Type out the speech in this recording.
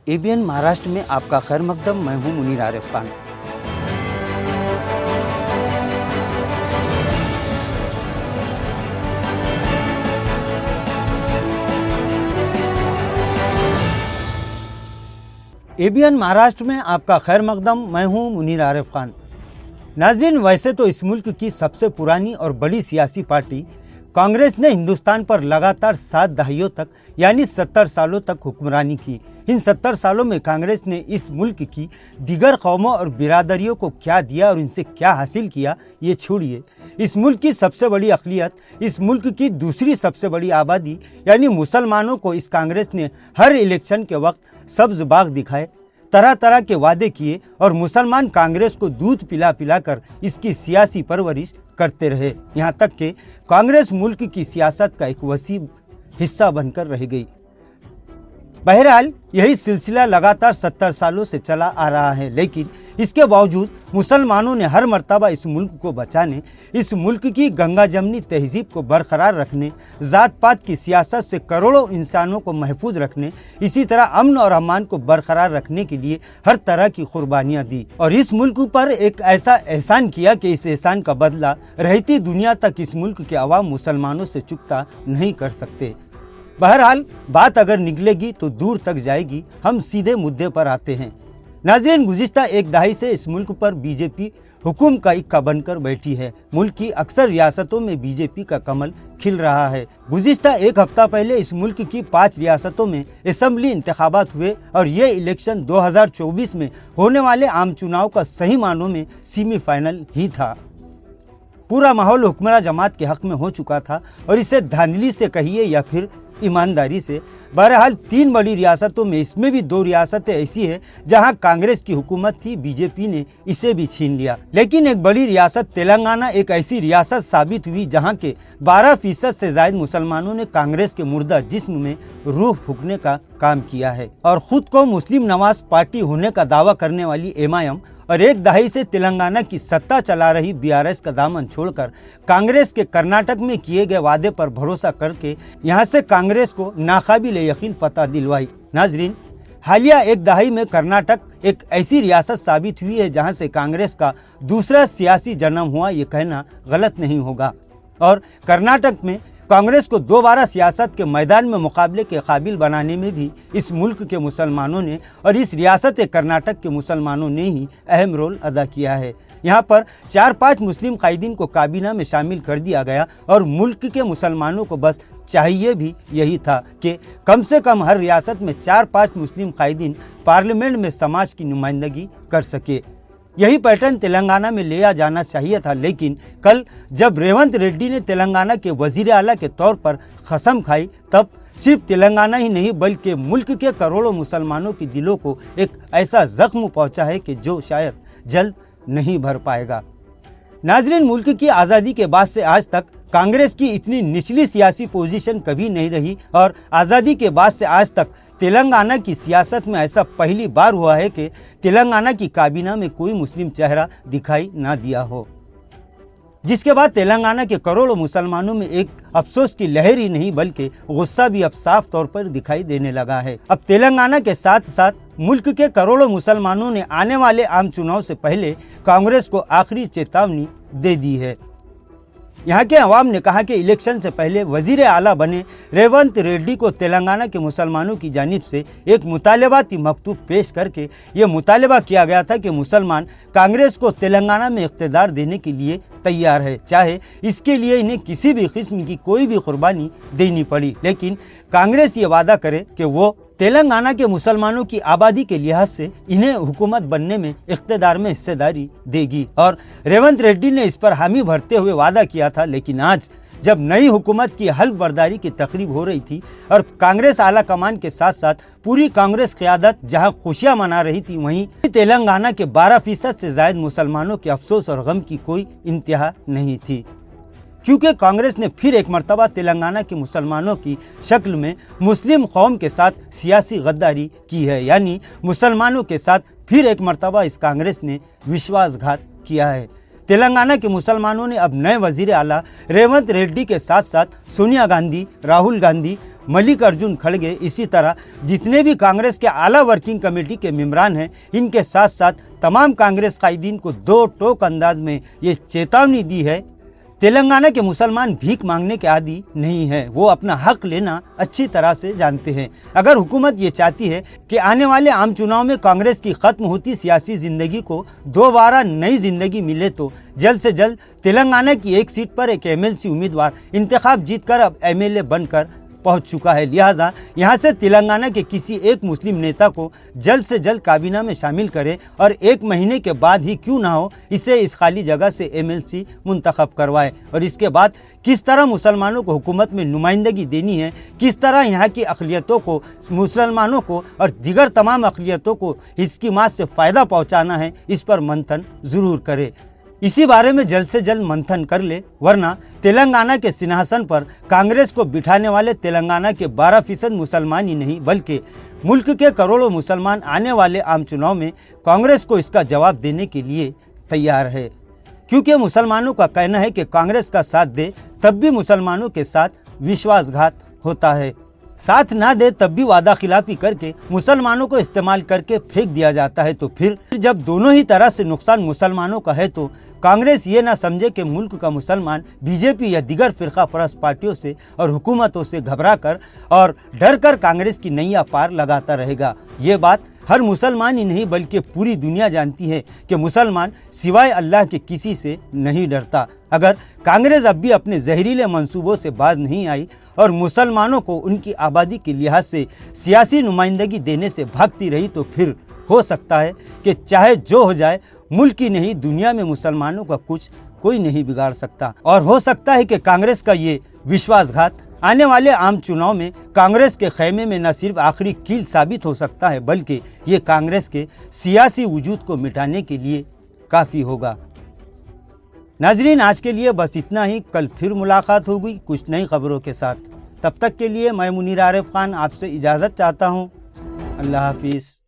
ABN Maharashtra में आपका खैर मकदम। मैं हूं मुनीर आरिफ खान। एबीएन महाराष्ट्र में आपका खैर मकदम। मैं हूं मुनीर आरिफ खान। नाज़रीन, वैसे तो इस मुल्क की सबसे पुरानी और बड़ी सियासी पार्टी कांग्रेस ने हिंदुस्तान पर लगातार 7 दहाइयों तक यानी 70 सालों तक हुक्मरानी की। इन 70 सालों में कांग्रेस ने इस मुल्क की दीगर कौमों और बिरादरियों को क्या दिया और इनसे क्या हासिल किया ये छोड़िए। इस मुल्क की सबसे बड़ी अक़लियत, इस मुल्क की दूसरी सबसे बड़ी आबादी यानी मुसलमानों को इस कांग्रेस ने हर इलेक्शन के वक्त सब्ज़ बाग दिखाए, तरह तरह के वादे किए और मुसलमान कांग्रेस को दूध पिला पिला कर इसकी सियासी परवरिश करते रहे। यहाँ तक कि कांग्रेस मुल्क की सियासत का एक वसी हिस्सा बनकर रह गई। बहरहाल यही सिलसिला लगातार 70 सालों से चला आ रहा है, लेकिन इसके बावजूद मुसलमानों ने हर मर्तबा इस मुल्क को बचाने, इस मुल्क की गंगा जमनी तहजीब को बरकरार रखने, ज़ात पात की सियासत से करोड़ों इंसानों को महफूज रखने, इसी तरह अमन और अमान को बरकरार रखने के लिए हर तरह की कुर्बानियाँ दी और इस मुल्क पर एक ऐसा एहसान किया कि इस एहसान का बदला रहती दुनिया तक इस मुल्क के अवाम मुसलमानों से चुकता नहीं कर सकते। बहरहाल बात अगर निकलेगी तो दूर तक जाएगी। हम सीधे मुद्दे पर आते हैं। नाज़रीन, गुज़िश्ता एक दहाई से इस मुल्क पर बीजेपी हुकूम का इक्का बनकर बैठी है। मुल्क की अक्सर रियासतों में बीजेपी का कमल खिल रहा है। गुज़िश्ता एक हफ्ता पहले इस मुल्क की 5 रियासतों में असेंबली इंतखाबात हुए और ये इलेक्शन 2024 में होने वाले आम चुनाव का सही मानों में सेमीफाइनल ही था। पूरा माहौल हुक्मरान जमात के हक में हो चुका था और इसे धांधली से कहिए या फिर ईमानदारी से। बहरहाल 3 बड़ी रियासतों में, इसमें भी 2 रियासतें ऐसी हैं जहां कांग्रेस की हुकूमत थी, बीजेपी ने इसे भी छीन लिया। लेकिन एक बड़ी रियासत तेलंगाना एक ऐसी रियासत साबित हुई जहां के 12% से ज़ायद मुसलमानों ने कांग्रेस के मुर्दा जिस्म में रूह फूंकने का काम किया है और ख़ुद को मुस्लिम नवाज पार्टी होने का दावा करने वाली एमआईएम और एक दहाई से तेलंगाना की सत्ता चला रही बीआरएस का दामन छोड़कर कांग्रेस के कर्नाटक में किए गए वादे पर भरोसा करके यहां से कांग्रेस को नाकाबिल यकीन फतह दिलवाई। नाजरीन, हालिया एक दहाई में कर्नाटक एक ऐसी रियासत साबित हुई है जहां से कांग्रेस का दूसरा सियासी जन्म हुआ, ये कहना गलत नहीं होगा। और कर्नाटक में कांग्रेस को दोबारा सियासत के मैदान में मुकाबले के काबिल बनाने में भी इस मुल्क के मुसलमानों ने और इस रियासत कर्नाटक के मुसलमानों ने ही अहम रोल अदा किया है। यहाँ पर 4-5 मुस्लिम कायदीन को काबीना में शामिल कर दिया गया और मुल्क के मुसलमानों को बस चाहिए भी यही था कि कम से कम हर रियासत में 4-5 मुस्लिम कायदीन पार्लियामेंट में समाज की नुमाइंदगी कर सके। यही पैटर्न तेलंगाना में लिया जाना चाहिए था, लेकिन कल जब रेवंत रेड्डी ने तेलंगाना के वजीर आला के तौर पर कसम खाई, तब सिर्फ तेलंगाना ही नहीं बल्कि मुल्क के करोड़ों मुसलमानों के दिलों को एक ऐसा जख्म पहुंचा है कि जो शायद जल्द नहीं भर पाएगा। नाजरीन, मुल्क की आज़ादी के बाद से आज तक कांग्रेस की इतनी निचली सियासी पोजीशन कभी नहीं रही और आज़ादी के बाद से आज तक तेलंगाना की सियासत में ऐसा पहली बार हुआ है कि तेलंगाना की काबीना में कोई मुस्लिम चेहरा दिखाई ना दिया हो, जिसके बाद तेलंगाना के करोड़ों मुसलमानों में एक अफसोस की लहर ही नहीं बल्कि गुस्सा भी अब साफ तौर पर दिखाई देने लगा है। अब तेलंगाना के साथ साथ मुल्क के करोड़ों मुसलमानों ने आने वाले आम चुनाव से पहले कांग्रेस को आखिरी चेतावनी दे दी है। यहाँ के अवाम ने कहा कि इलेक्शन से पहले वजीर आला बने रेवंत रेड्डी को तेलंगाना के मुसलमानों की जानिब से एक मुतालबाती मकतूब पेश करके ये मुतालबा किया गया था कि मुसलमान कांग्रेस को तेलंगाना में इख्तिदार देने के लिए तैयार है, चाहे इसके लिए इन्हें किसी भी किस्म की कोई भी कुर्बानी देनी पड़ी। लेकिन कांग्रेस ये वादा करे कि वो तेलंगाना के मुसलमानों की आबादी के लिहाज से इन्हें हुकूमत बनने में इख्तिदार में हिस्सेदारी देगी और रेवंत रेड्डी ने इस पर हामी भरते हुए वादा किया था। लेकिन आज जब नई हुकूमत की हल्फ बर्दारी की तकरीब हो रही थी और कांग्रेस आला कमान के साथ साथ पूरी कांग्रेस क़यादत जहां खुशियां मना रही थी, वहीं तेलंगाना के 12% से ज़ायद मुसलमानों के अफसोस और गम की कोई इंतहा नहीं थी, क्योंकि कांग्रेस ने फिर एक मर्तबा तेलंगाना के मुसलमानों की शक्ल में मुस्लिम कौम के साथ सियासी गद्दारी की है, यानी मुसलमानों के साथ फिर एक मर्तबा इस कांग्रेस ने विश्वासघात किया है। तेलंगाना के मुसलमानों ने अब नए वजीर आला रेवंत रेड्डी के साथ साथ सोनिया गांधी, राहुल गांधी मल्लिकार्जुन खड़गे, इसी तरह जितने भी कांग्रेस के आला वर्किंग कमेटी के मेंबरान हैं, इनके साथ साथ तमाम कांग्रेस कायदीन को दो टोक अंदाज में ये चेतावनी दी है, तेलंगाना के मुसलमान भीख मांगने के आदी नहीं है, वो अपना हक लेना अच्छी तरह से जानते हैं। अगर हुकूमत ये चाहती है कि आने वाले आम चुनाव में कांग्रेस की खत्म होती सियासी जिंदगी को दोबारा नई जिंदगी मिले तो जल्द से जल्द तेलंगाना की एक सीट पर एक एमएलसी उम्मीदवार इंतखाब जीतकर अब एमएलए बनकर पहुंच चुका है। लिहाजा यहां से तेलंगाना के किसी एक मुस्लिम नेता को जल्द से जल्द काबीना में शामिल करे और 1 महीने के बाद ही क्यों ना हो इसे इस खाली जगह से एमएलसी मुंतखब करवाए और इसके बाद किस तरह मुसलमानों को हुकूमत में नुमाइंदगी देनी है, किस तरह यहाँ की अक़लियतों को, मुसलमानों को और दीगर तमाम अक़लियतों को इसकी मात से फ़ायदा पहुँचाना है, इस पर मंथन ज़रूर करे। इसी बारे में जल्द से जल्द मंथन कर ले, वरना तेलंगाना के सिंहासन पर कांग्रेस को बिठाने वाले तेलंगाना के 12% मुसलमान ही नहीं बल्कि मुल्क के करोड़ों मुसलमान आने वाले आम चुनाव में कांग्रेस को इसका जवाब देने के लिए तैयार है। क्योंकि मुसलमानों का कहना है कि कांग्रेस का साथ दे तब भी मुसलमानों के साथ विश्वासघात होता है, साथ ना दे तब भी वादा खिलाफी करके मुसलमानों को इस्तेमाल करके फेंक दिया जाता है। तो फिर जब दोनों ही तरह से नुकसान मुसलमानों का है तो कांग्रेस ये ना समझे कि मुल्क का मुसलमान बीजेपी या दीगर फिरका परस्त पार्टियों से और हुकूमतों से घबरा कर और डर कर कांग्रेस की नैया पार लगाता रहेगा। ये बात हर मुसलमान ही नहीं बल्कि पूरी दुनिया जानती है कि मुसलमान सिवाय अल्लाह के किसी से नहीं डरता। अगर कांग्रेस अब भी अपने जहरीले मंसूबों से बाज नहीं आई और मुसलमानों को उनकी आबादी के लिहाज से सियासी नुमाइंदगी देने से भागती रही तो फिर हो सकता है कि चाहे जो हो जाए मुल्क ही नहीं दुनिया में मुसलमानों का कुछ कोई नहीं बिगाड़ सकता। और हो सकता है कि कांग्रेस का ये विश्वासघात आने वाले आम चुनाव में कांग्रेस के खैमे में न सिर्फ आखिरी कील साबित हो सकता है बल्कि ये कांग्रेस के सियासी वजूद को मिटाने के लिए काफ़ी होगा। नाजरीन, आज के लिए बस इतना ही। कल फिर मुलाकात होगी कुछ नई खबरों के साथ। तब तक के लिए मैं मुनीर आरिफ खान आपसे इजाज़त चाहता हूँ। अल्लाह हाफिज़।